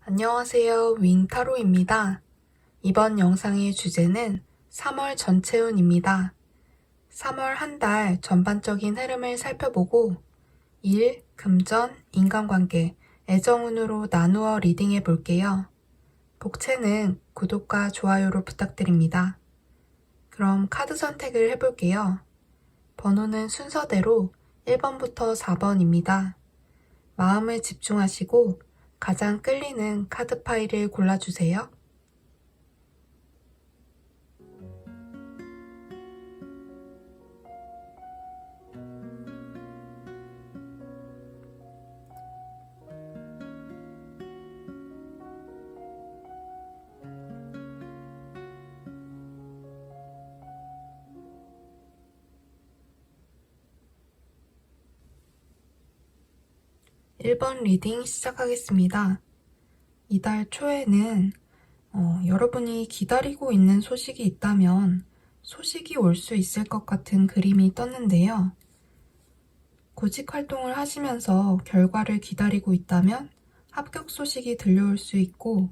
안녕하세요. 윙타로입니다. 이번 영상의 주제는 3월 전체운입니다. 3월 한 달 전반적인 흐름을 살펴보고 일, 금전, 인간관계, 애정운으로 나누어 리딩해 볼게요. 복채는 구독과 좋아요로 부탁드립니다. 그럼 카드 선택을 해볼게요. 번호는 순서대로 1번부터 4번입니다. 마음을 집중하시고 가장 끌리는 카드 파일을 골라주세요. 일 번 리딩 시작하겠습니다. 이달 초에는 여러분이 기다리고 있는 소식이 있다면 소식이 올 수 있을 것 같은 그림이 떴는데요. 구직 활동을 하시면서 결과를 기다리고 있다면 합격 소식이 들려올 수 있고,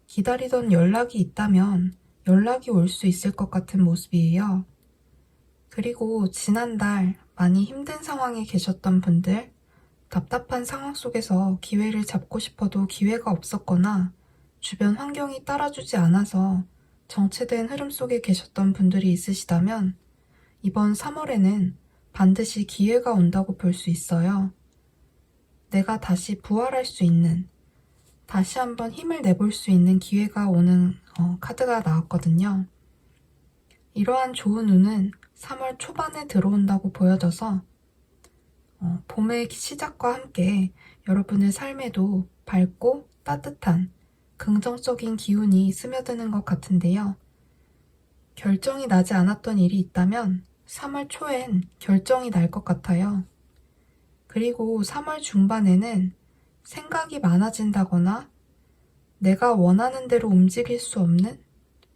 기다리던 연락이 있다면 연락이 올 수 있을 것 같은 모습이에요. 그리고 지난달 많이 힘든 상황에 계셨던 분들, 답답한 상황 속에서 기회를 잡고 싶어도 기회가 없었거나 주변 환경이 따라주지 않아서 정체된 흐름 속에 계셨던 분들이 있으시다면 이번 3월에는 반드시 기회가 온다고 볼 수 있어요. 내가 다시 부활할 수 있는, 다시 한번 힘을 내볼 수 있는 기회가 오는 카드가 나왔거든요. 이러한 좋은 운은 3월 초반에 들어온다고 보여져서 봄의 시작과 함께 여러분의 삶에도 밝고 따뜻한 긍정적인 기운이 스며드는 것 같은데요. 결정이 나지 않았던 일이 있다면 3월 초엔 결정이 날 것 같아요. 그리고 3월 중반에는 생각이 많아진다거나 내가 원하는 대로 움직일 수 없는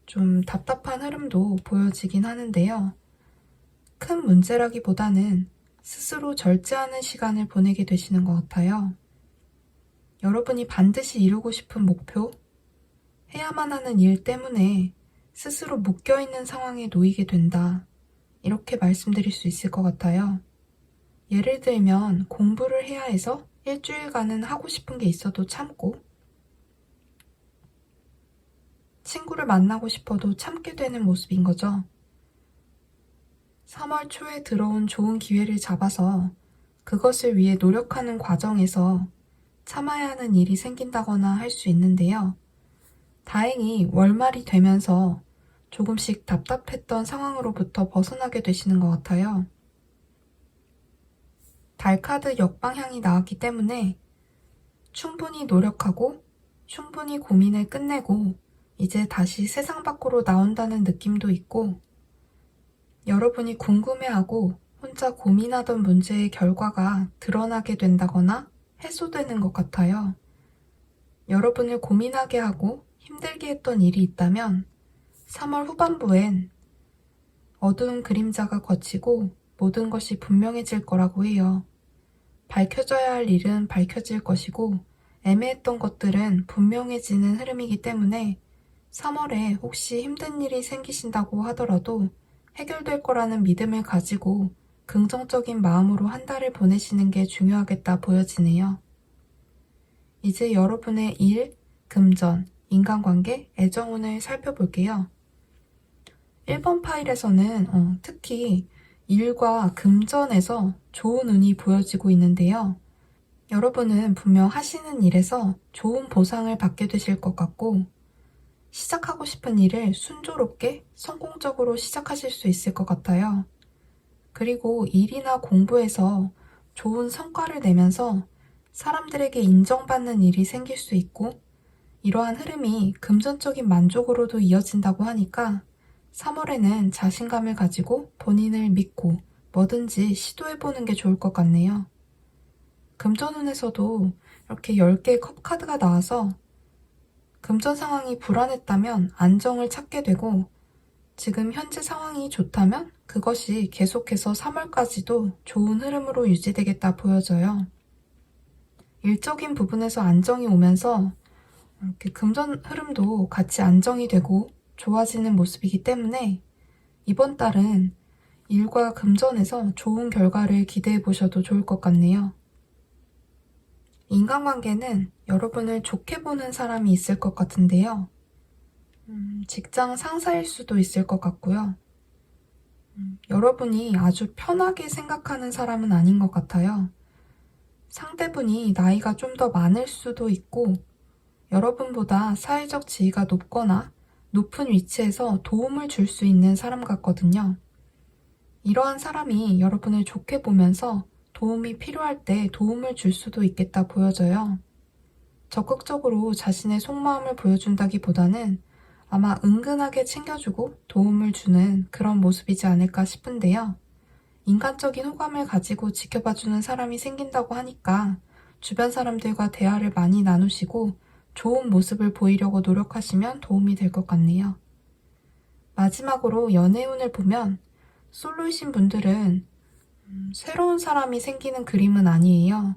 좀 답답한 흐름도 보여지긴 하는데요. 큰 문제라기보다는 스스로 절제하는 시간을 보내게 되시는 것 같아요. 여러분이 반드시 이루고 싶은 목표, 해야만 하는 일 때문에 스스로 묶여있는 상황에 놓이게 된다. 이렇게 말씀드릴 수 있을 것 같아요. 예를 들면 공부를 해야 해서 일주일간은 하고 싶은 게 있어도 참고, 친구를 만나고 싶어도 참게 되는 모습인 거죠. 3월 초에 들어온 좋은 기회를 잡아서 그것을 위해 노력하는 과정에서 참아야 하는 일이 생긴다거나 할 수 있는데요. 다행히 월말이 되면서 조금씩 답답했던 상황으로부터 벗어나게 되시는 것 같아요. 달카드 역방향이 나왔기 때문에 충분히 노력하고 충분히 고민을 끝내고 이제 다시 세상 밖으로 나온다는 느낌도 있고, 여러분이 궁금해하고 혼자 고민하던 문제의 결과가 드러나게 된다거나 해소되는 것 같아요. 여러분을 고민하게 하고 힘들게 했던 일이 있다면 3월 후반부엔 어두운 그림자가 걷히고 모든 것이 분명해질 거라고 해요. 밝혀져야 할 일은 밝혀질 것이고 애매했던 것들은 분명해지는 흐름이기 때문에 3월에 혹시 힘든 일이 생기신다고 하더라도 해결될 거라는 믿음을 가지고 긍정적인 마음으로 한 달을 보내시는 게 중요하겠다 보여지네요. 이제 여러분의 일, 금전, 인간관계, 애정운을 살펴볼게요. 1번 파일에서는 특히 일과 금전에서 좋은 운이 보여지고 있는데요. 여러분은 분명 하시는 일에서 좋은 보상을 받게 되실 것 같고, 시작하고 싶은 일을 순조롭게 성공적으로 시작하실 수 있을 것 같아요. 그리고 일이나 공부에서 좋은 성과를 내면서 사람들에게 인정받는 일이 생길 수 있고, 이러한 흐름이 금전적인 만족으로도 이어진다고 하니까 3월에는 자신감을 가지고 본인을 믿고 뭐든지 시도해보는 게 좋을 것 같네요. 금전운에서도 이렇게 10개의 컵 카드가 나와서 금전 상황이 불안했다면 안정을 찾게 되고, 지금 현재 상황이 좋다면 그것이 계속해서 3월까지도 좋은 흐름으로 유지되겠다 보여져요. 일적인 부분에서 안정이 오면서 이렇게 금전 흐름도 같이 안정이 되고 좋아지는 모습이기 때문에 이번 달은 일과 금전에서 좋은 결과를 기대해 보셔도 좋을 것 같네요. 인간관계는 여러분을 좋게 보는 사람이 있을 것 같은데요. 직장 상사일 수도 있을 것 같고요. 여러분이 아주 편하게 생각하는 사람은 아닌 것 같아요. 상대분이 나이가 좀 더 많을 수도 있고, 여러분보다 사회적 지위가 높거나 높은 위치에서 도움을 줄 수 있는 사람 같거든요. 이러한 사람이 여러분을 좋게 보면서 도움이 필요할 때 도움을 줄 수도 있겠다 보여져요. 적극적으로 자신의 속마음을 보여준다기보다는 아마 은근하게 챙겨주고 도움을 주는 그런 모습이지 않을까 싶은데요. 인간적인 호감을 가지고 지켜봐주는 사람이 생긴다고 하니까 주변 사람들과 대화를 많이 나누시고 좋은 모습을 보이려고 노력하시면 도움이 될 것 같네요. 마지막으로 연애운을 보면 솔로이신 분들은 새로운 사람이 생기는 그림은 아니에요.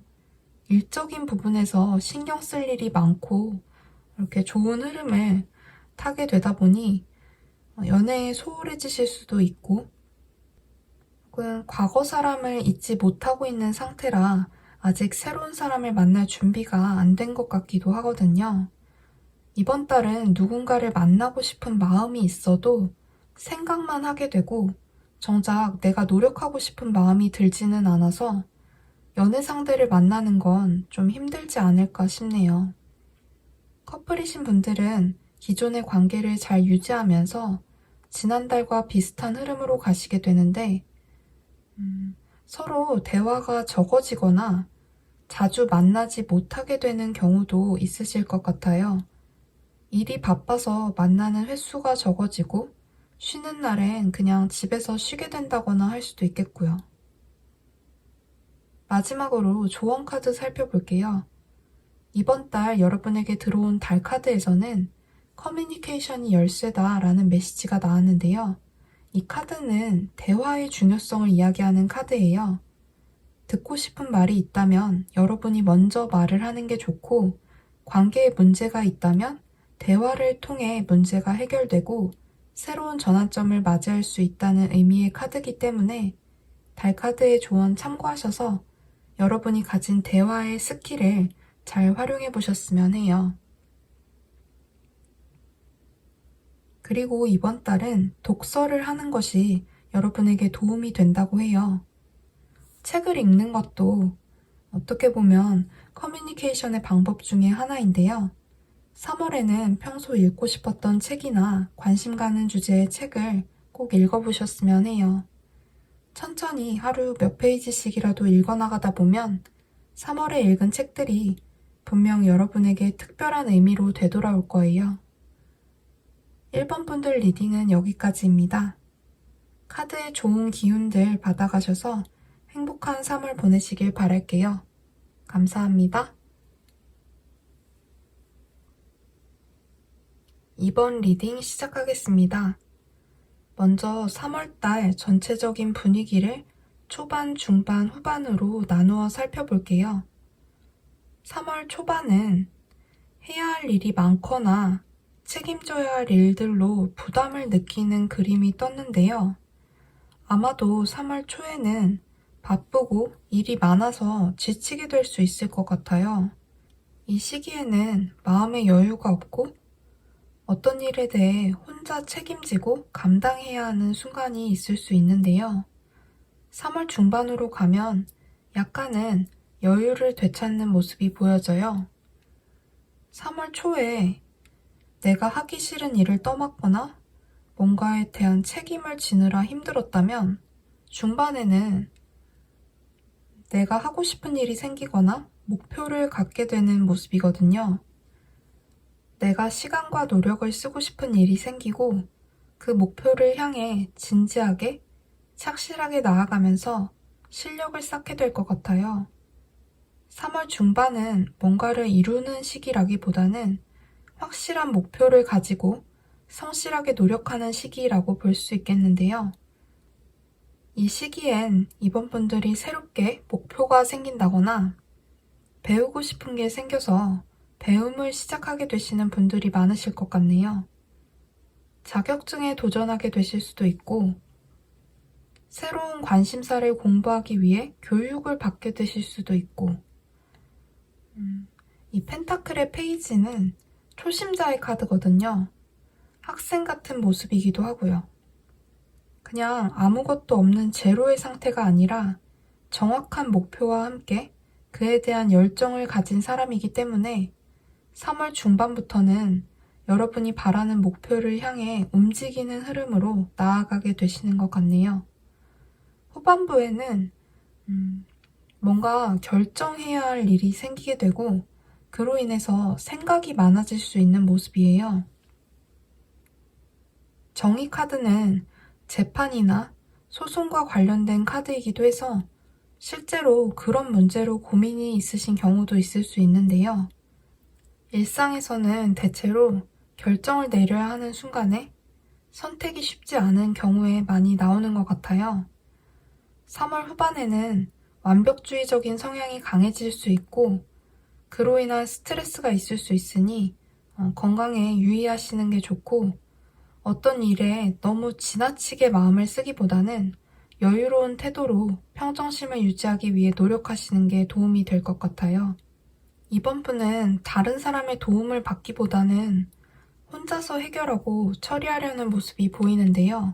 일적인 부분에서 신경 쓸 일이 많고 이렇게 좋은 흐름을 타게 되다 보니 연애에 소홀해지실 수도 있고 혹은 과거 사람을 잊지 못하고 있는 상태라 아직 새로운 사람을 만날 준비가 안 된 것 같기도 하거든요. 이번 달은 누군가를 만나고 싶은 마음이 있어도 생각만 하게 되고 정작 내가 노력하고 싶은 마음이 들지는 않아서 연애 상대를 만나는 건 좀 힘들지 않을까 싶네요. 커플이신 분들은 기존의 관계를 잘 유지하면서 지난달과 비슷한 흐름으로 가시게 되는데 서로 대화가 적어지거나 자주 만나지 못하게 되는 경우도 있으실 것 같아요. 일이 바빠서 만나는 횟수가 적어지고 쉬는 날엔 그냥 집에서 쉬게 된다거나 할 수도 있겠고요. 마지막으로 조언 카드 살펴볼게요. 이번 달 여러분에게 들어온 달 카드에서는 커뮤니케이션이 열쇠다라는 메시지가 나왔는데요. 이 카드는 대화의 중요성을 이야기하는 카드예요. 듣고 싶은 말이 있다면 여러분이 먼저 말을 하는 게 좋고, 관계에 문제가 있다면 대화를 통해 문제가 해결되고 새로운 전환점을 맞이할 수 있다는 의미의 카드이기 때문에 달 카드의 조언 참고하셔서 여러분이 가진 대화의 스킬을 잘 활용해 보셨으면 해요. 그리고 이번 달은 독서를 하는 것이 여러분에게 도움이 된다고 해요. 책을 읽는 것도 어떻게 보면 커뮤니케이션의 방법 중에 하나인데요. 3월에는 평소 읽고 싶었던 책이나 관심 가는 주제의 책을 꼭 읽어보셨으면 해요. 천천히 하루 몇 페이지씩이라도 읽어나가다 보면 3월에 읽은 책들이 분명 여러분에게 특별한 의미로 되돌아올 거예요. 1번 분들 리딩은 여기까지입니다. 카드의 좋은 기운들 받아가셔서 행복한 3월 보내시길 바랄게요. 감사합니다. 2번 리딩 시작하겠습니다. 먼저 3월달 전체적인 분위기를 초반, 중반, 후반으로 나누어 살펴볼게요. 3월 초반은 해야 할 일이 많거나 책임져야 할 일들로 부담을 느끼는 그림이 떴는데요. 아마도 3월 초에는 바쁘고 일이 많아서 지치게 될 수 있을 것 같아요. 이 시기에는 마음의 여유가 없고 어떤 일에 대해 혼자 책임지고 감당해야 하는 순간이 있을 수 있는데요. 3월 중반으로 가면 약간은 여유를 되찾는 모습이 보여져요. 3월 초에 내가 하기 싫은 일을 떠맡거나 뭔가에 대한 책임을 지느라 힘들었다면 중반에는 내가 하고 싶은 일이 생기거나 목표를 갖게 되는 모습이거든요. 내가 시간과 노력을 쓰고 싶은 일이 생기고 그 목표를 향해 진지하게, 착실하게 나아가면서 실력을 쌓게 될 것 같아요. 3월 중반은 뭔가를 이루는 시기라기보다는 확실한 목표를 가지고 성실하게 노력하는 시기라고 볼 수 있겠는데요. 이 시기엔 이번 분들이 새롭게 목표가 생긴다거나 배우고 싶은 게 생겨서 배움을 시작하게 되시는 분들이 많으실 것 같네요. 자격증에 도전하게 되실 수도 있고, 새로운 관심사를 공부하기 위해 교육을 받게 되실 수도 있고, 이 펜타클의 페이지는 초심자의 카드거든요. 학생 같은 모습이기도 하고요. 그냥 아무것도 없는 제로의 상태가 아니라 정확한 목표와 함께 그에 대한 열정을 가진 사람이기 때문에 3월 중반부터는 여러분이 바라는 목표를 향해 움직이는 흐름으로 나아가게 되시는 것 같네요. 후반부에는 뭔가 결정해야 할 일이 생기게 되고 그로 인해서 생각이 많아질 수 있는 모습이에요. 정의 카드는 재판이나 소송과 관련된 카드이기도 해서 실제로 그런 문제로 고민이 있으신 경우도 있을 수 있는데요. 일상에서는 대체로 결정을 내려야 하는 순간에 선택이 쉽지 않은 경우에 많이 나오는 것 같아요. 3월 후반에는 완벽주의적인 성향이 강해질 수 있고 그로 인한 스트레스가 있을 수 있으니 건강에 유의하시는 게 좋고 어떤 일에 너무 지나치게 마음을 쓰기보다는 여유로운 태도로 평정심을 유지하기 위해 노력하시는 게 도움이 될 것 같아요. 이번 분은 다른 사람의 도움을 받기보다는 혼자서 해결하고 처리하려는 모습이 보이는데요.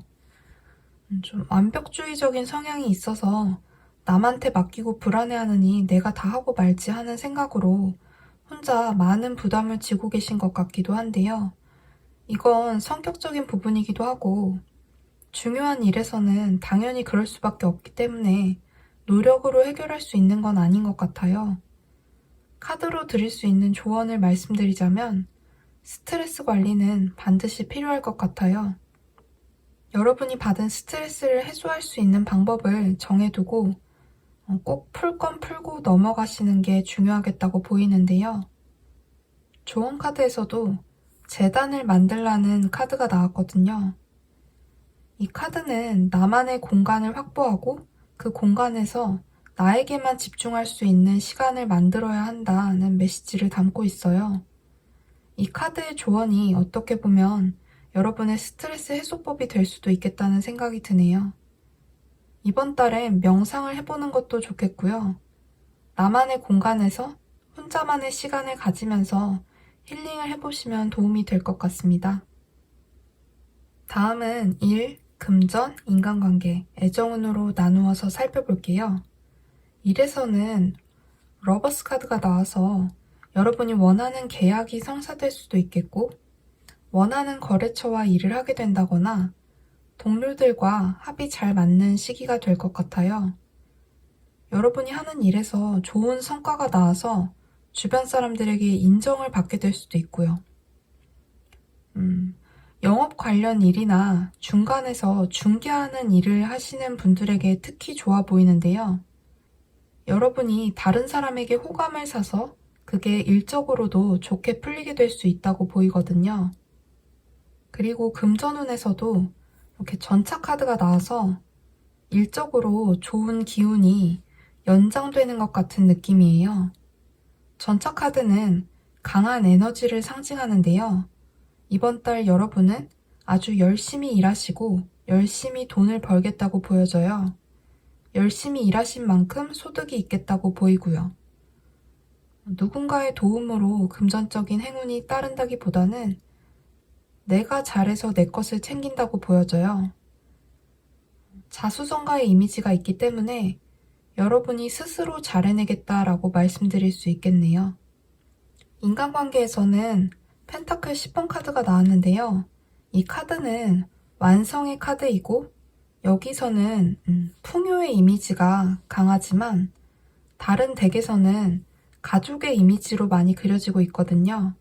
좀 완벽주의적인 성향이 있어서 남한테 맡기고 불안해하느니 내가 다 하고 말지 하는 생각으로 혼자 많은 부담을 지고 계신 것 같기도 한데요. 이건 성격적인 부분이기도 하고 중요한 일에서는 당연히 그럴 수밖에 없기 때문에 노력으로 해결할 수 있는 건 아닌 것 같아요. 카드로 드릴 수 있는 조언을 말씀드리자면 스트레스 관리는 반드시 필요할 것 같아요. 여러분이 받은 스트레스를 해소할 수 있는 방법을 정해두고 꼭 풀 건 풀고 넘어가시는 게 중요하겠다고 보이는데요. 조언 카드에서도 재단을 만들라는 카드가 나왔거든요. 이 카드는 나만의 공간을 확보하고 그 공간에서 나에게만 집중할 수 있는 시간을 만들어야 한다는 메시지를 담고 있어요. 이 카드의 조언이 어떻게 보면 여러분의 스트레스 해소법이 될 수도 있겠다는 생각이 드네요. 이번 달엔 명상을 해보는 것도 좋겠고요. 나만의 공간에서 혼자만의 시간을 가지면서 힐링을 해보시면 도움이 될 것 같습니다. 다음은 일, 금전, 인간관계, 애정운으로 나누어서 살펴볼게요. 일에서는 러버스 카드가 나와서 여러분이 원하는 계약이 성사될 수도 있겠고 원하는 거래처와 일을 하게 된다거나 동료들과 합이 잘 맞는 시기가 될 것 같아요. 여러분이 하는 일에서 좋은 성과가 나와서 주변 사람들에게 인정을 받게 될 수도 있고요. 영업 관련 일이나 중간에서 중개하는 일을 하시는 분들에게 특히 좋아 보이는데요. 여러분이 다른 사람에게 호감을 사서 그게 일적으로도 좋게 풀리게 될 수 있다고 보이거든요. 그리고 금전운에서도 이렇게 전차 카드가 나와서 일적으로 좋은 기운이 연장되는 것 같은 느낌이에요. 전차 카드는 강한 에너지를 상징하는데요. 이번 달 여러분은 아주 열심히 일하시고 열심히 돈을 벌겠다고 보여져요. 열심히 일하신 만큼 소득이 있겠다고 보이고요. 누군가의 도움으로 금전적인 행운이 따른다기보다는 내가 잘해서 내 것을 챙긴다고 보여져요. 자수성가의 이미지가 있기 때문에 여러분이 스스로 잘해내겠다라고 말씀드릴 수 있겠네요. 인간관계에서는 펜타클 10번 카드가 나왔는데요. 이 카드는 완성의 카드이고 여기서는 풍요의 이미지가 강하지만 다른 덱에서는 가족의 이미지로 많이 그려지고 있거든요.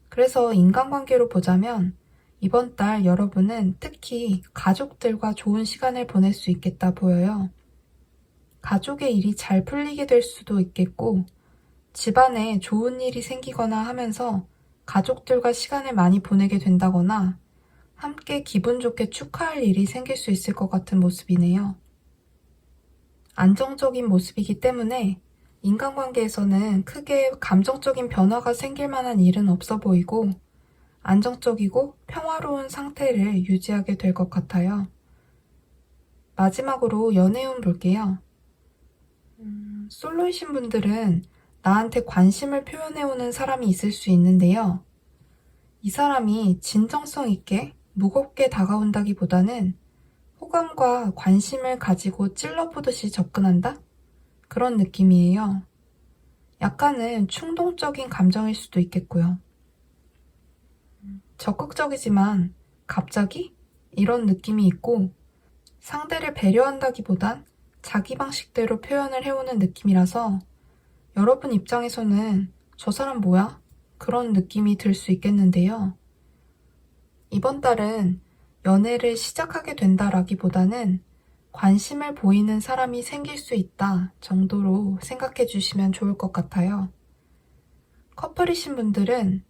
그래서 인간관계로 보자면 이번 달 여러분은 특히 가족들과 좋은 시간을 보낼 수 있겠다 보여요. 가족의 일이 잘 풀리게 될 수도 있겠고 집안에 좋은 일이 생기거나 하면서 가족들과 시간을 많이 보내게 된다거나 함께 기분 좋게 축하할 일이 생길 수 있을 것 같은 모습이네요. 안정적인 모습이기 때문에 인간관계에서는 크게 감정적인 변화가 생길 만한 일은 없어 보이고 안정적이고 평화로운 상태를 유지하게 될 것 같아요. 마지막으로 연애운 볼게요. 솔로이신 분들은 나한테 관심을 표현해오는 사람이 있을 수 있는데요. 이 사람이 진정성 있게 무겁게 다가온다기보다는 호감과 관심을 가지고 찔러보듯이 접근한다? 그런 느낌이에요. 약간은 충동적인 감정일 수도 있겠고요. 적극적이지만 갑자기? 이런 느낌이 있고 상대를 배려한다기보단 자기 방식대로 표현을 해오는 느낌이라서 여러분 입장에서는 저 사람 뭐야? 그런 느낌이 들 수 있겠는데요. 이번 달은 연애를 시작하게 된다라기보다는 관심을 보이는 사람이 생길 수 있다 정도로 생각해 주시면 좋을 것 같아요. 커플이신 분들은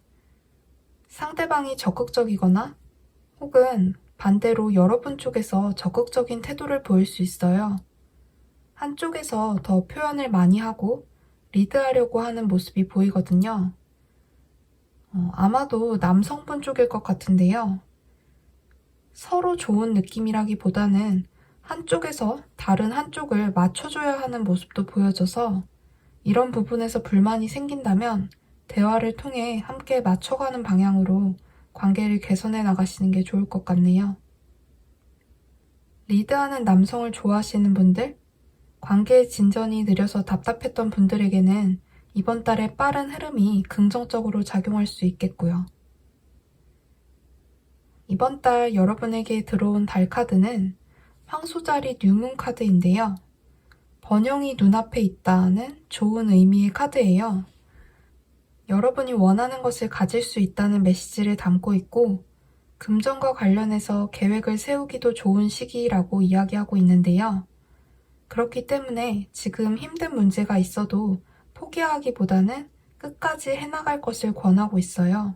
상대방이 적극적이거나 혹은 반대로 여러분 쪽에서 적극적인 태도를 보일 수 있어요. 한쪽에서 더 표현을 많이 하고 리드하려고 하는 모습이 보이거든요. 아마도 남성분 쪽일 것 같은데요. 서로 좋은 느낌이라기보다는 한쪽에서 다른 한쪽을 맞춰줘야 하는 모습도 보여져서 이런 부분에서 불만이 생긴다면 대화를 통해 함께 맞춰가는 방향으로 관계를 개선해 나가시는 게 좋을 것 같네요. 리드하는 남성을 좋아하시는 분들, 관계의 진전이 느려서 답답했던 분들에게는 이번 달에 빠른 흐름이 긍정적으로 작용할 수 있겠고요. 이번 달 여러분에게 들어온 달 카드는 황소자리 뉴문 카드인데요. 번영이 눈앞에 있다는 좋은 의미의 카드예요. 여러분이 원하는 것을 가질 수 있다는 메시지를 담고 있고 금전과 관련해서 계획을 세우기도 좋은 시기라고 이야기하고 있는데요. 그렇기 때문에 지금 힘든 문제가 있어도 포기하기보다는 끝까지 해나갈 것을 권하고 있어요.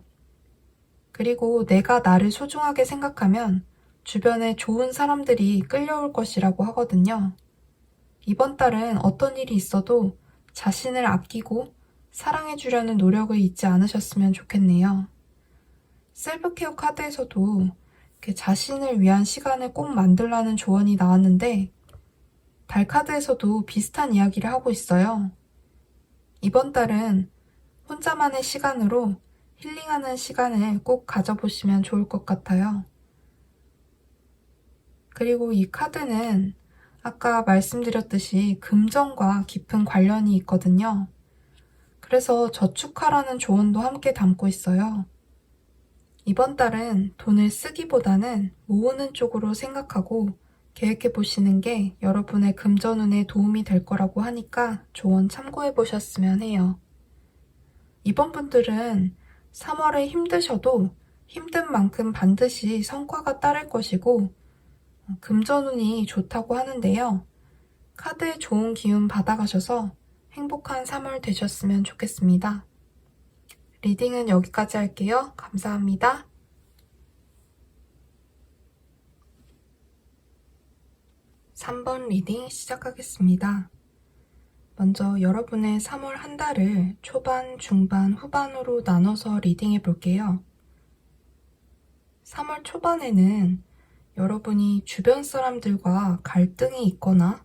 그리고 내가 나를 소중하게 생각하면 주변에 좋은 사람들이 끌려올 것이라고 하거든요. 이번 달은 어떤 일이 있어도 자신을 아끼고 사랑해주려는 노력을 잊지 않으셨으면 좋겠네요. 셀프케어 카드에서도 자신을 위한 시간을 꼭 만들라는 조언이 나왔는데 달 카드에서도 비슷한 이야기를 하고 있어요. 이번 달은 혼자만의 시간으로 힐링하는 시간을 꼭 가져보시면 좋을 것 같아요. 그리고 이 카드는 아까 말씀드렸듯이 금전과 깊은 관련이 있거든요. 그래서 저축하라는 조언도 함께 담고 있어요. 이번 달은 돈을 쓰기보다는 모으는 쪽으로 생각하고 계획해 보시는 게 여러분의 금전운에 도움이 될 거라고 하니까 조언 참고해 보셨으면 해요. 이번 분들은 3월에 힘드셔도 힘든 만큼 반드시 성과가 따를 것이고 금전운이 좋다고 하는데요. 카드의 좋은 기운 받아가셔서 행복한 3월 되셨으면 좋겠습니다. 리딩은 여기까지 할게요. 감사합니다. 3번 리딩 시작하겠습니다. 먼저 여러분의 3월 한 달을 초반, 중반, 후반으로 나눠서 리딩해 볼게요. 3월 초반에는 여러분이 주변 사람들과 갈등이 있거나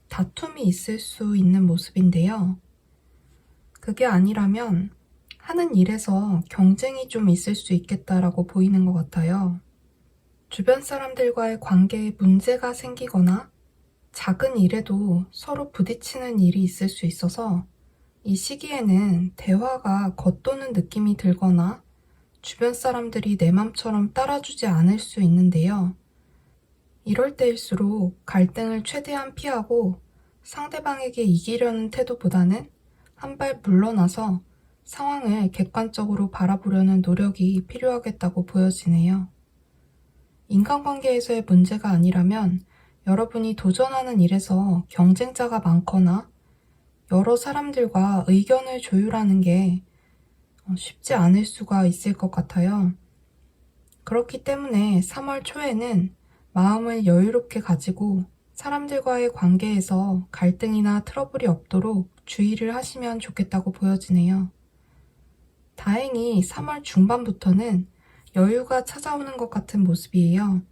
다툼이 있을 수 있는 모습인데요. 그게 아니라면 하는 일에서 경쟁이 좀 있을 수 있겠다라고 보이는 것 같아요. 주변 사람들과의 관계에 문제가 생기거나 작은 일에도 서로 부딪히는 일이 있을 수 있어서 이 시기에는 대화가 겉도는 느낌이 들거나 주변 사람들이 내 맘처럼 따라주지 않을 수 있는데요. 이럴 때일수록 갈등을 최대한 피하고 상대방에게 이기려는 태도보다는 한 발 물러나서 상황을 객관적으로 바라보려는 노력이 필요하겠다고 보여지네요. 인간관계에서의 문제가 아니라면 여러분이 도전하는 일에서 경쟁자가 많거나 여러 사람들과 의견을 조율하는 게 쉽지 않을 수가 있을 것 같아요. 그렇기 때문에 3월 초에는 마음을 여유롭게 가지고 사람들과의 관계에서 갈등이나 트러블이 없도록 주의를 하시면 좋겠다고 보여지네요. 다행히 3월 중반부터는 여유가 찾아오는 것 같은 모습이에요.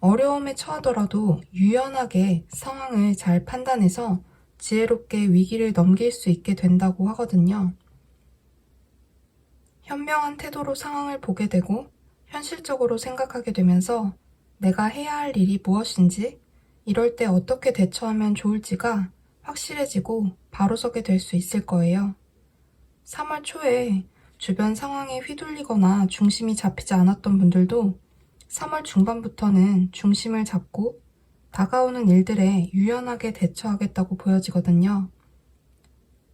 어려움에 처하더라도 유연하게 상황을 잘 판단해서 지혜롭게 위기를 넘길 수 있게 된다고 하거든요. 현명한 태도로 상황을 보게 되고 현실적으로 생각하게 되면서 내가 해야 할 일이 무엇인지, 이럴 때 어떻게 대처하면 좋을지가 확실해지고 바로 서게 될 수 있을 거예요. 3월 초에 주변 상황에 휘둘리거나 중심이 잡히지 않았던 분들도 3월 중반부터는 중심을 잡고 다가오는 일들에 유연하게 대처하겠다고 보여지거든요.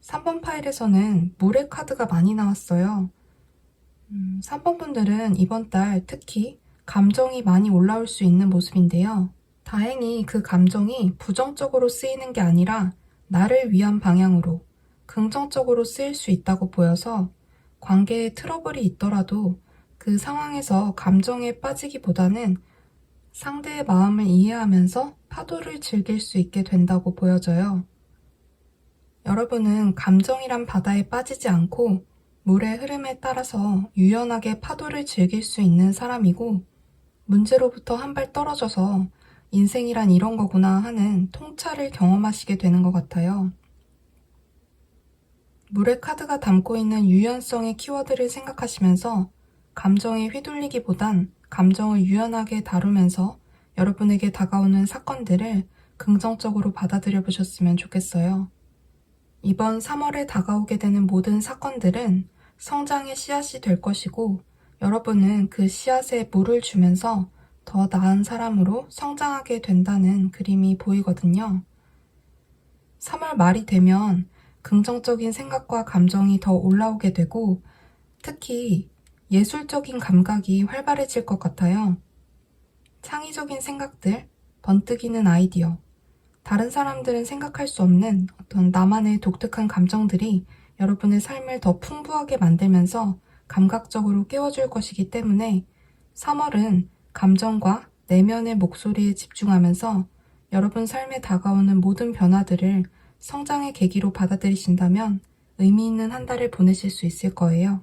3번 파일에서는 물의 카드가 많이 나왔어요. 3번 분들은 이번 달 특히 감정이 많이 올라올 수 있는 모습인데요. 다행히 그 감정이 부정적으로 쓰이는 게 아니라 나를 위한 방향으로 긍정적으로 쓰일 수 있다고 보여서 관계에 트러블이 있더라도 그 상황에서 감정에 빠지기보다는 상대의 마음을 이해하면서 파도를 즐길 수 있게 된다고 보여져요. 여러분은 감정이란 바다에 빠지지 않고 물의 흐름에 따라서 유연하게 파도를 즐길 수 있는 사람이고, 문제로부터 한 발 떨어져서 인생이란 이런 거구나 하는 통찰을 경험하시게 되는 것 같아요. 물의 카드가 담고 있는 유연성의 키워드를 생각하시면서 감정에 휘둘리기보단 감정을 유연하게 다루면서 여러분에게 다가오는 사건들을 긍정적으로 받아들여 보셨으면 좋겠어요. 이번 3월에 다가오게 되는 모든 사건들은 성장의 씨앗이 될 것이고, 여러분은 그 씨앗에 물을 주면서 더 나은 사람으로 성장하게 된다는 그림이 보이거든요. 3월 말이 되면 긍정적인 생각과 감정이 더 올라오게 되고, 특히 예술적인 감각이 활발해질 것 같아요. 창의적인 생각들, 번뜩이는 아이디어, 다른 사람들은 생각할 수 없는 어떤 나만의 독특한 감정들이 여러분의 삶을 더 풍부하게 만들면서 감각적으로 깨워줄 것이기 때문에 3월은 감정과 내면의 목소리에 집중하면서 여러분 삶에 다가오는 모든 변화들을 성장의 계기로 받아들이신다면 의미 있는 한 달을 보내실 수 있을 거예요.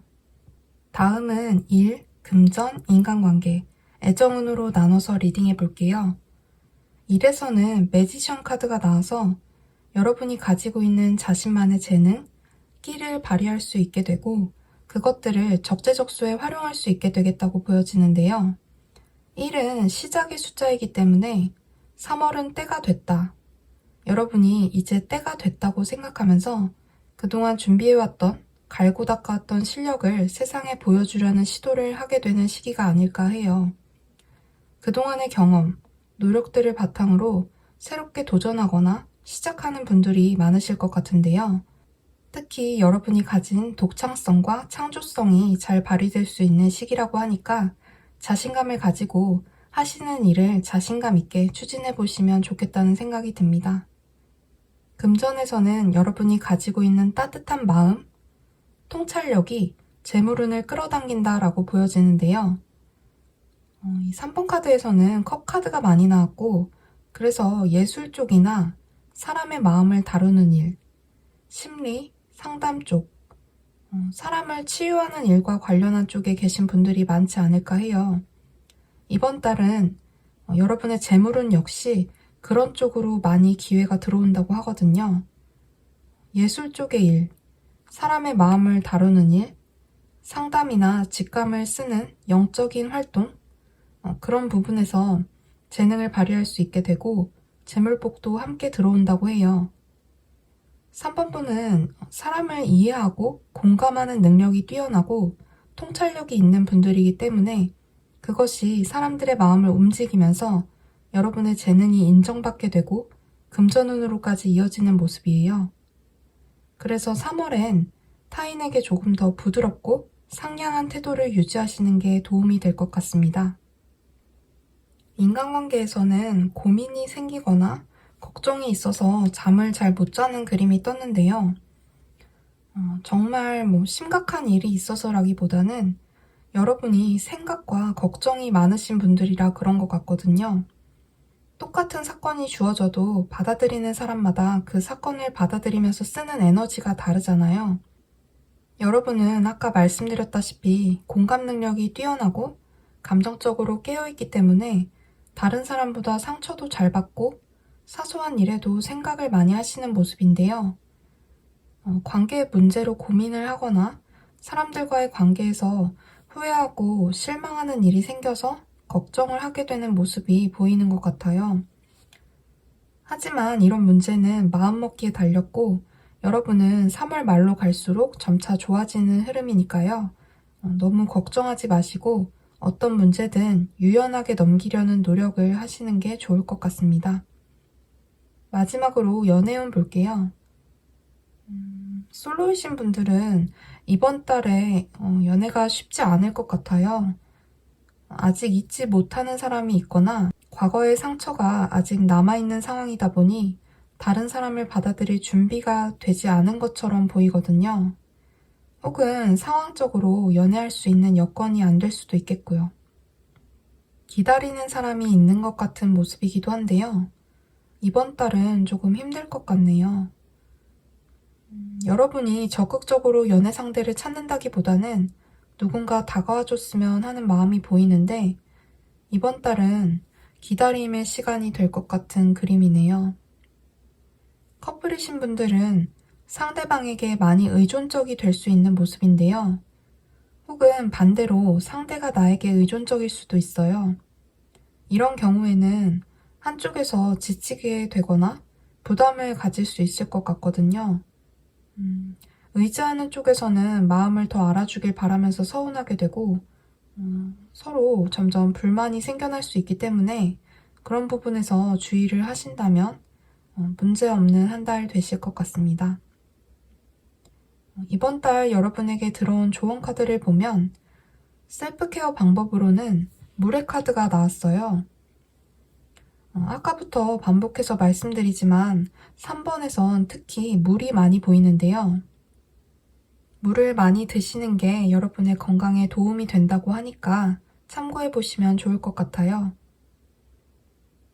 다음은 일, 금전, 인간관계, 애정운으로 나눠서 리딩해 볼게요. 일에서는 매지션 카드가 나와서 여러분이 가지고 있는 자신만의 재능, 끼를 발휘할 수 있게 되고 그것들을 적재적소에 활용할 수 있게 되겠다고 보여지는데요. 1은 시작의 숫자이기 때문에 3월은 때가 됐다. 여러분이 이제 때가 됐다고 생각하면서 그동안 준비해왔던 갈고 닦아왔던 실력을 세상에 보여주려는 시도를 하게 되는 시기가 아닐까 해요. 그동안의 경험, 노력들을 바탕으로 새롭게 도전하거나 시작하는 분들이 많으실 것 같은데요. 특히 여러분이 가진 독창성과 창조성이 잘 발휘될 수 있는 시기라고 하니까 자신감을 가지고 하시는 일을 자신감 있게 추진해 보시면 좋겠다는 생각이 듭니다. 금전에서는 여러분이 가지고 있는 따뜻한 마음, 통찰력이 재물운을 끌어당긴다라고 보여지는데요. 이 3번 카드에서는 컵 카드가 많이 나왔고, 그래서 예술 쪽이나 사람의 마음을 다루는 일, 심리, 상담 쪽, 사람을 치유하는 일과 관련한 쪽에 계신 분들이 많지 않을까 해요. 이번 달은 여러분의 재물운 역시 그런 쪽으로 많이 기회가 들어온다고 하거든요. 예술 쪽의 일, 사람의 마음을 다루는 일, 상담이나 직감을 쓰는 영적인 활동, 그런 부분에서 재능을 발휘할 수 있게 되고 재물복도 함께 들어온다고 해요. 3번 분은 사람을 이해하고 공감하는 능력이 뛰어나고 통찰력이 있는 분들이기 때문에 그것이 사람들의 마음을 움직이면서 여러분의 재능이 인정받게 되고 금전운으로까지 이어지는 모습이에요. 그래서 3월엔 타인에게 조금 더 부드럽고 상냥한 태도를 유지하시는 게 도움이 될 것 같습니다. 인간관계에서는 고민이 생기거나 걱정이 있어서 잠을 잘 못 자는 그림이 떴는데요. 정말 심각한 일이 있어서라기보다는 여러분이 생각과 걱정이 많으신 분들이라 그런 것 같거든요. 똑같은 사건이 주어져도 받아들이는 사람마다 그 사건을 받아들이면서 쓰는 에너지가 다르잖아요. 여러분은 아까 말씀드렸다시피 공감 능력이 뛰어나고 감정적으로 깨어있기 때문에 다른 사람보다 상처도 잘 받고 사소한 일에도 생각을 많이 하시는 모습인데요. 관계의 문제로 고민을 하거나 사람들과의 관계에서 후회하고 실망하는 일이 생겨서 걱정을 하게 되는 모습이 보이는 것 같아요. 하지만 이런 문제는 마음먹기에 달렸고 여러분은 3월 말로 갈수록 점차 좋아지는 흐름이니까요. 너무 걱정하지 마시고 어떤 문제든 유연하게 넘기려는 노력을 하시는 게 좋을 것 같습니다. 마지막으로 연애운 볼게요. 솔로이신 분들은 이번 달에 연애가 쉽지 않을 것 같아요. 아직 잊지 못하는 사람이 있거나 과거의 상처가 아직 남아있는 상황이다 보니 다른 사람을 받아들일 준비가 되지 않은 것처럼 보이거든요. 혹은 상황적으로 연애할 수 있는 여건이 안 될 수도 있겠고요. 기다리는 사람이 있는 것 같은 모습이기도 한데요. 이번 달은 조금 힘들 것 같네요. 여러분이 적극적으로 연애 상대를 찾는다기보다는 누군가 다가와줬으면 하는 마음이 보이는데 이번 달은 기다림의 시간이 될 것 같은 그림이네요. 커플이신 분들은 상대방에게 많이 의존적이 될 수 있는 모습인데요. 혹은 반대로 상대가 나에게 의존적일 수도 있어요. 이런 경우에는 한쪽에서 지치게 되거나 부담을 가질 수 있을 것 같거든요. 의지하는 쪽에서는 마음을 더 알아주길 바라면서 서운하게 되고 서로 점점 불만이 생겨날 수 있기 때문에 그런 부분에서 주의를 하신다면 문제없는 한 달 되실 것 같습니다. 이번 달 여러분에게 들어온 조언 카드를 보면 셀프케어 방법으로는 물의 카드가 나왔어요. 아까부터 반복해서 말씀드리지만 3번에선 특히 물이 많이 보이는데요. 물을 많이 드시는 게 여러분의 건강에 도움이 된다고 하니까 참고해 보시면 좋을 것 같아요.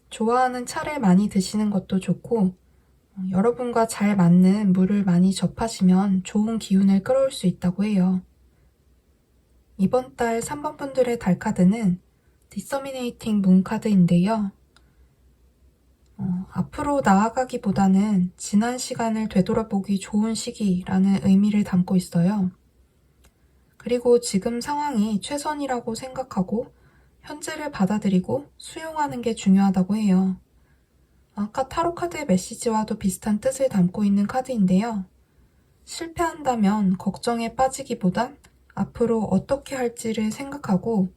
좋아하는 차를 많이 드시는 것도 좋고 여러분과 잘 맞는 물을 많이 접하시면 좋은 기운을 끌어올 수 있다고 해요. 이번 달 3번 분들의 달 카드는 Disseminating Moon 카드인데요. 앞으로 나아가기보다는 지난 시간을 되돌아보기 좋은 시기라는 의미를 담고 있어요. 그리고 지금 상황이 최선이라고 생각하고 현재를 받아들이고 수용하는 게 중요하다고 해요. 아까 타로 카드의 메시지와도 비슷한 뜻을 담고 있는 카드인데요. 실패한다면 걱정에 빠지기보단 앞으로 어떻게 할지를 생각하고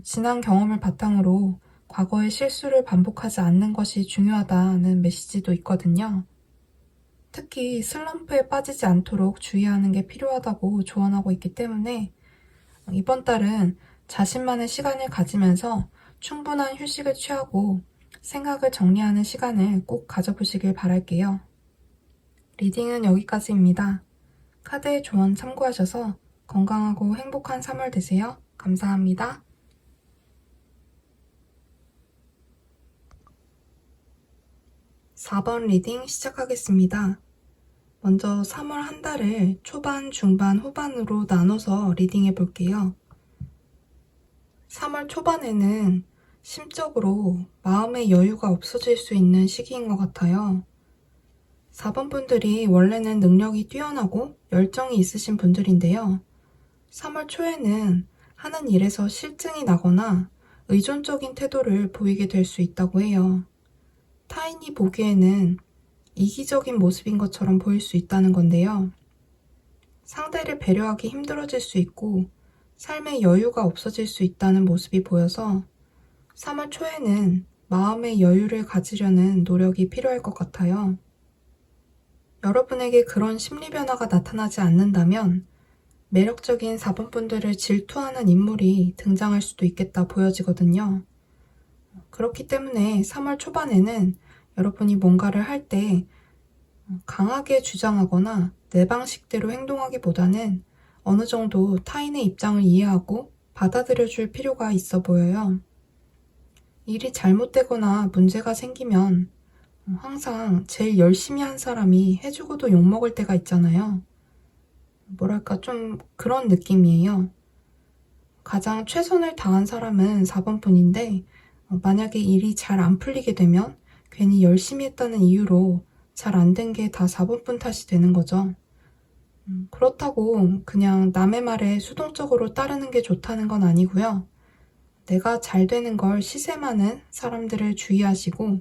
지난 경험을 바탕으로 과거의 실수를 반복하지 않는 것이 중요하다는 메시지도 있거든요. 특히 슬럼프에 빠지지 않도록 주의하는 게 필요하다고 조언하고 있기 때문에 이번 달은 자신만의 시간을 가지면서 충분한 휴식을 취하고 생각을 정리하는 시간을 꼭 가져보시길 바랄게요. 리딩은 여기까지입니다. 카드의 조언 참고하셔서 건강하고 행복한 3월 되세요. 감사합니다. 4번 리딩 시작하겠습니다. 먼저 3월 한 달을 초반, 중반, 후반으로 나눠서 리딩해 볼게요. 3월 초반에는 심적으로 마음의 여유가 없어질 수 있는 시기인 것 같아요. 4번 분들이 원래는 능력이 뛰어나고 열정이 있으신 분들인데요. 3월 초에는 하는 일에서 실증이 나거나 의존적인 태도를 보이게 될 수 있다고 해요. 타인이 보기에는 이기적인 모습인 것처럼 보일 수 있다는 건데요. 상대를 배려하기 힘들어질 수 있고 삶의 여유가 없어질 수 있다는 모습이 보여서 3월 초에는 마음의 여유를 가지려는 노력이 필요할 것 같아요. 여러분에게 그런 심리 변화가 나타나지 않는다면 매력적인 4번 분들을 질투하는 인물이 등장할 수도 있겠다 보여지거든요. 그렇기 때문에 3월 초반에는 여러분이 뭔가를 할 때 강하게 주장하거나 내 방식대로 행동하기보다는 어느 정도 타인의 입장을 이해하고 받아들여줄 필요가 있어 보여요. 일이 잘못되거나 문제가 생기면 항상 제일 열심히 한 사람이 해주고도 욕먹을 때가 있잖아요. 뭐랄까 좀 그런 느낌이에요. 가장 최선을 다한 사람은 4번 분인데 만약에 일이 잘 안 풀리게 되면 괜히 열심히 했다는 이유로 잘 안 된 게 다 4번 분 탓이 되는 거죠. 그렇다고 그냥 남의 말에 수동적으로 따르는 게 좋다는 건 아니고요. 내가 잘 되는 걸 시샘하는 사람들을 주의하시고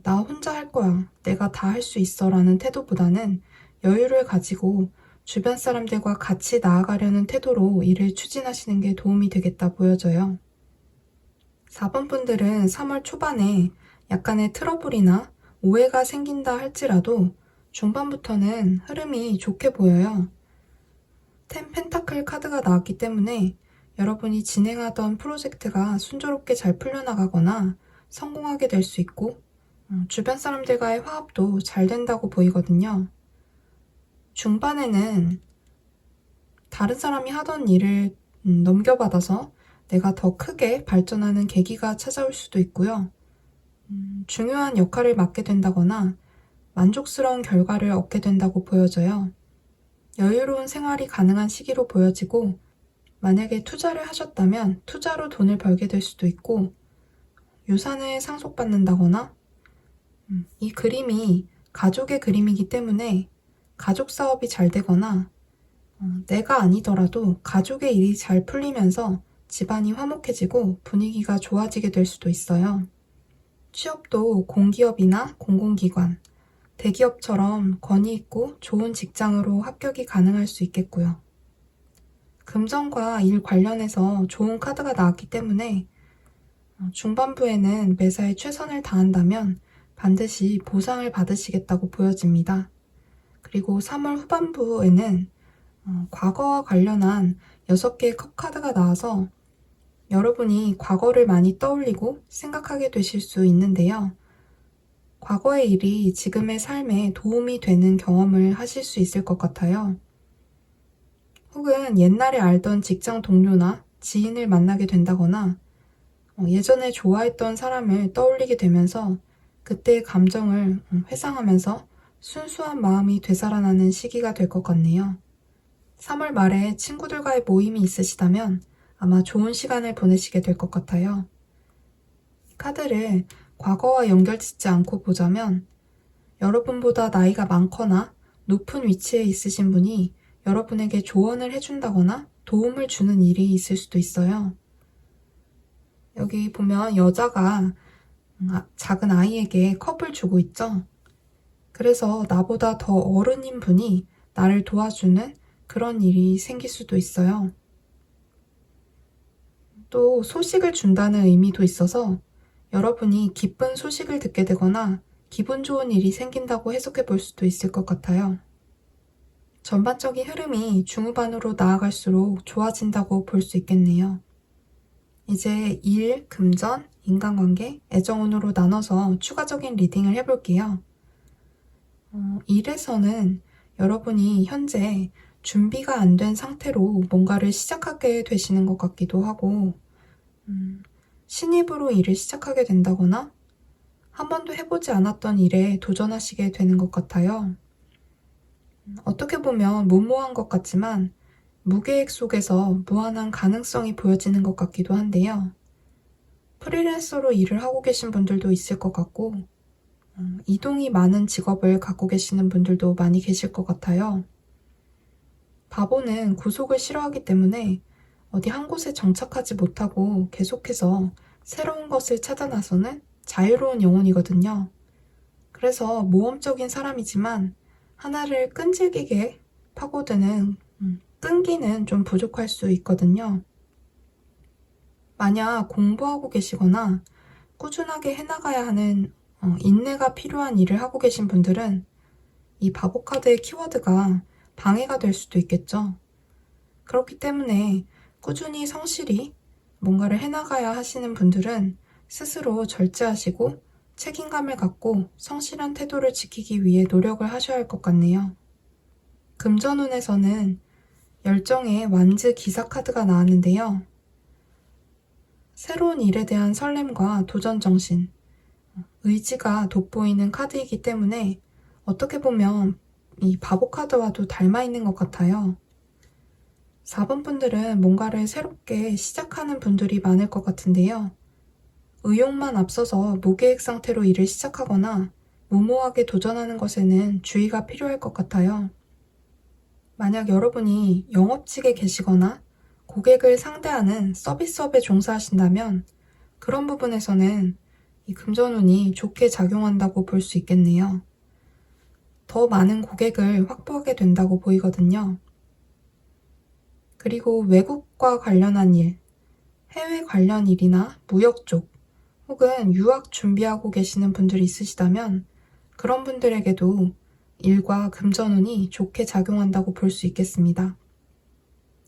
나 혼자 할 거야. 내가 다 할 수 있어 라는 태도보다는 여유를 가지고 주변 사람들과 같이 나아가려는 태도로 일을 추진하시는 게 도움이 되겠다 보여져요. 4번 분들은 3월 초반에 약간의 트러블이나 오해가 생긴다 할지라도 중반부터는 흐름이 좋게 보여요. 10 펜타클 카드가 나왔기 때문에 여러분이 진행하던 프로젝트가 순조롭게 잘 풀려나가거나 성공하게 될 수 있고 주변 사람들과의 화합도 잘 된다고 보이거든요. 중반에는 다른 사람이 하던 일을 넘겨받아서 내가 더 크게 발전하는 계기가 찾아올 수도 있고요. 중요한 역할을 맡게 된다거나 만족스러운 결과를 얻게 된다고 보여져요. 여유로운 생활이 가능한 시기로 보여지고 만약에 투자를 하셨다면 투자로 돈을 벌게 될 수도 있고 유산을 상속받는다거나 이 그림이 가족의 그림이기 때문에 가족 사업이 잘 되거나 내가 아니더라도 가족의 일이 잘 풀리면서 집안이 화목해지고 분위기가 좋아지게 될 수도 있어요. 취업도 공기업이나 공공기관, 대기업처럼 권위 있고 좋은 직장으로 합격이 가능할 수 있겠고요. 금전과 일 관련해서 좋은 카드가 나왔기 때문에 중반부에는 매사에 최선을 다한다면 반드시 보상을 받으시겠다고 보여집니다. 그리고 3월 후반부에는 과거와 관련한 6개의 컵 카드가 나와서 여러분이 과거를 많이 떠올리고 생각하게 되실 수 있는데요. 과거의 일이 지금의 삶에 도움이 되는 경험을 하실 수 있을 것 같아요. 혹은 옛날에 알던 직장 동료나 지인을 만나게 된다거나 예전에 좋아했던 사람을 떠올리게 되면서 그때의 감정을 회상하면서 순수한 마음이 되살아나는 시기가 될 것 같네요. 3월 말에 친구들과의 모임이 있으시다면 아마 좋은 시간을 보내시게 될 것 같아요. 카드를 과거와 연결짓지 않고 보자면 여러분보다 나이가 많거나 높은 위치에 있으신 분이 여러분에게 조언을 해준다거나 도움을 주는 일이 있을 수도 있어요. 여기 보면 여자가 작은 아이에게 컵을 주고 있죠. 그래서 나보다 더 어른인 분이 나를 도와주는 그런 일이 생길 수도 있어요. 또 소식을 준다는 의미도 있어서 여러분이 기쁜 소식을 듣게 되거나 기분 좋은 일이 생긴다고 해석해 볼 수도 있을 것 같아요. 전반적인 흐름이 중후반으로 나아갈수록 좋아진다고 볼 수 있겠네요. 이제 일, 금전, 인간관계, 애정운으로 나눠서 추가적인 리딩을 해볼게요. 일에서는 여러분이 현재 준비가 안 된 상태로 뭔가를 시작하게 되시는 것 같기도 하고 신입으로 일을 시작하게 된다거나 한 번도 해보지 않았던 일에 도전하시게 되는 것 같아요. 어떻게 보면 무모한 것 같지만 무계획 속에서 무한한 가능성이 보여지는 것 같기도 한데요. 프리랜서로 일을 하고 계신 분들도 있을 것 같고 이동이 많은 직업을 갖고 계시는 분들도 많이 계실 것 같아요. 바보는 구속을 싫어하기 때문에 어디 한 곳에 정착하지 못하고 계속해서 새로운 것을 찾아 나서는 자유로운 영혼이거든요. 그래서 모험적인 사람이지만 하나를 끈질기게 파고드는 끈기는 좀 부족할 수 있거든요. 만약 공부하고 계시거나 꾸준하게 해나가야 하는 인내가 필요한 일을 하고 계신 분들은 이 바보 카드의 키워드가 방해가 될 수도 있겠죠. 그렇기 때문에 꾸준히 성실히 뭔가를 해나가야 하시는 분들은 스스로 절제하시고 책임감을 갖고 성실한 태도를 지키기 위해 노력을 하셔야 할 것 같네요. 금전운에서는 열정의 완즈 기사 카드가 나왔는데요. 새로운 일에 대한 설렘과 도전 정신, 의지가 돋보이는 카드이기 때문에 어떻게 보면 이 바보 카드와도 닮아 있는 것 같아요. 4번 분들은 뭔가를 새롭게 시작하는 분들이 많을 것 같은데요. 의욕만 앞서서 무계획 상태로 일을 시작하거나 무모하게 도전하는 것에는 주의가 필요할 것 같아요. 만약 여러분이 영업직에 계시거나 고객을 상대하는 서비스업에 종사하신다면 그런 부분에서는 이 금전운이 좋게 작용한다고 볼 수 있겠네요. 더 많은 고객을 확보하게 된다고 보이거든요. 그리고 외국과 관련한 일, 해외 관련 일이나 무역 쪽, 혹은 유학 준비하고 계시는 분들이 있으시다면 그런 분들에게도 일과 금전운이 좋게 작용한다고 볼 수 있겠습니다.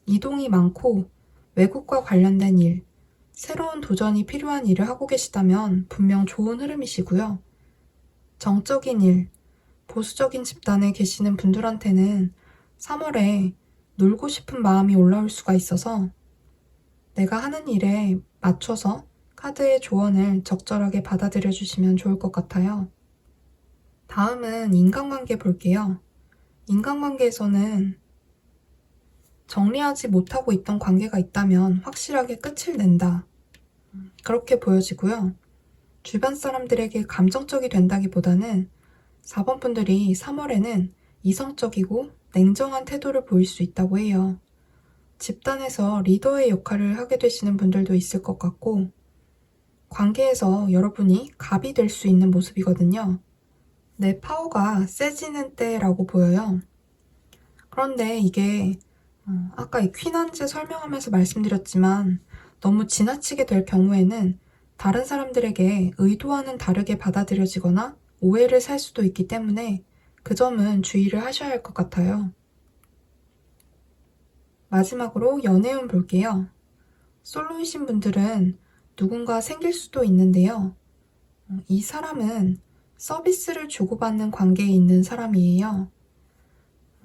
이동이 많고 외국과 관련된 일, 새로운 도전이 필요한 일을 하고 계시다면 분명 좋은 흐름이시고요. 정적인 일, 보수적인 집단에 계시는 분들한테는 3월에 놀고 싶은 마음이 올라올 수가 있어서 내가 하는 일에 맞춰서 카드의 조언을 적절하게 받아들여 주시면 좋을 것 같아요. 다음은 인간관계 볼게요. 인간관계에서는 정리하지 못하고 있던 관계가 있다면 확실하게 끝을 낸다. 그렇게 보여지고요. 주변 사람들에게 감정적이 된다기보다는 4번 분들이 3월에는 이성적이고 냉정한 태도를 보일 수 있다고 해요. 집단에서 리더의 역할을 하게 되시는 분들도 있을 것 같고 관계에서 여러분이 갑이 될 수 있는 모습이거든요. 내 파워가 세지는 때라고 보여요. 그런데 이게 아까 이 퀸한즈 설명하면서 말씀드렸지만 너무 지나치게 될 경우에는 다른 사람들에게 의도와는 다르게 받아들여지거나 오해를 살 수도 있기 때문에 그 점은 주의를 하셔야 할 것 같아요. 마지막으로 연애운 볼게요. 솔로이신 분들은 누군가 생길 수도 있는데요. 이 사람은 서비스를 주고받는 관계에 있는 사람이에요.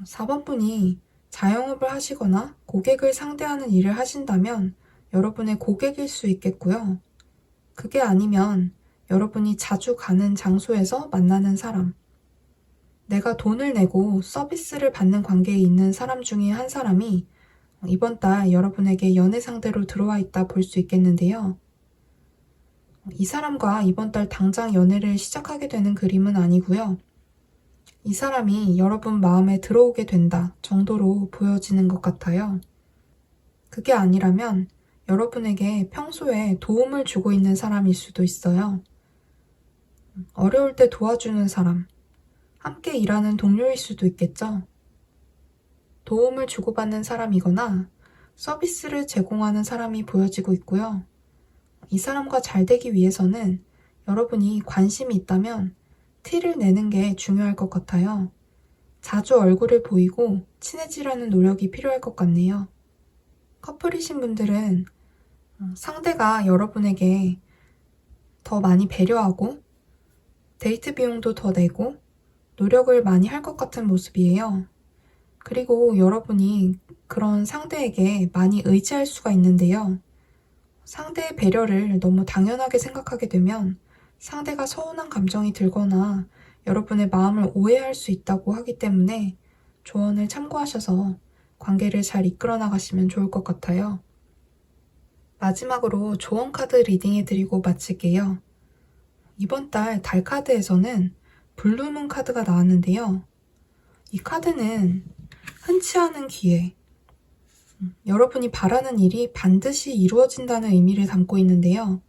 4번 분이 자영업을 하시거나 고객을 상대하는 일을 하신다면 여러분의 고객일 수 있겠고요. 그게 아니면 여러분이 자주 가는 장소에서 만나는 사람, 내가 돈을 내고 서비스를 받는 관계에 있는 사람 중에 한 사람이 이번 달 여러분에게 연애 상대로 들어와 있다 볼 수 있겠는데요. 이 사람과 이번 달 당장 연애를 시작하게 되는 그림은 아니고요. 이 사람이 여러분 마음에 들어오게 된다 정도로 보여지는 것 같아요. 그게 아니라면 여러분에게 평소에 도움을 주고 있는 사람일 수도 있어요. 어려울 때 도와주는 사람, 함께 일하는 동료일 수도 있겠죠. 도움을 주고받는 사람이거나 서비스를 제공하는 사람이 보여지고 있고요. 이 사람과 잘 되기 위해서는 여러분이 관심이 있다면 티를 내는 게 중요할 것 같아요. 자주 얼굴을 보이고 친해지려는 노력이 필요할 것 같네요. 커플이신 분들은 상대가 여러분에게 더 많이 배려하고 데이트 비용도 더 내고 노력을 많이 할 것 같은 모습이에요. 그리고 여러분이 그런 상대에게 많이 의지할 수가 있는데요. 상대의 배려를 너무 당연하게 생각하게 되면 상대가 서운한 감정이 들거나 여러분의 마음을 오해할 수 있다고 하기 때문에 조언을 참고하셔서 관계를 잘 이끌어 나가시면 좋을 것 같아요. 마지막으로 조언 카드 리딩 해드리고 마칠게요. 이번 달 달 카드에서는 블루문 카드가 나왔는데요. 이 카드는 흔치 않은 기회, 여러분이 바라는 일이 반드시 이루어진다는 의미를 담고 있는데요.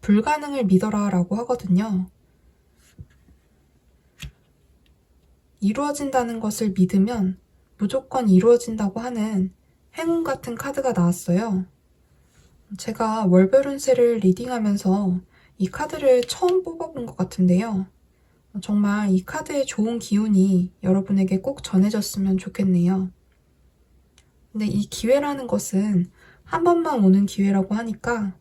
불가능을 믿어라 라고 하거든요. 이루어진다는 것을 믿으면 무조건 이루어진다고 하는 행운 같은 카드가 나왔어요. 제가 월별 운세를 리딩하면서 이 카드를 처음 뽑아본 것 같은데요. 정말 이 카드의 좋은 기운이 여러분에게 꼭 전해졌으면 좋겠네요. 근데 이 기회라는 것은 한 번만 오는 기회라고 하니까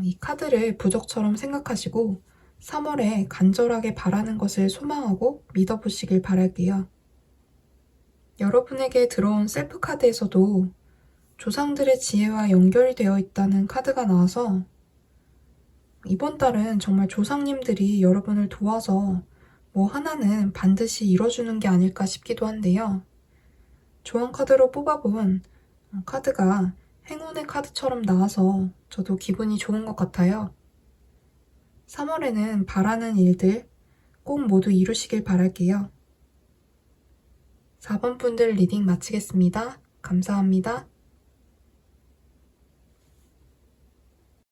이 카드를 부적처럼 생각하시고 3월에 간절하게 바라는 것을 소망하고 믿어보시길 바랄게요. 여러분에게 들어온 셀프 카드에서도 조상들의 지혜와 연결되어 있다는 카드가 나와서 이번 달은 정말 조상님들이 여러분을 도와서 뭐 하나는 반드시 이뤄주는 게 아닐까 싶기도 한데요. 조언 카드로 뽑아본 카드가 행운의 카드처럼 나와서 저도 기분이 좋은 것 같아요. 3월에는 바라는 일들 꼭 모두 이루시길 바랄게요. 4번 분들 리딩 마치겠습니다. 감사합니다.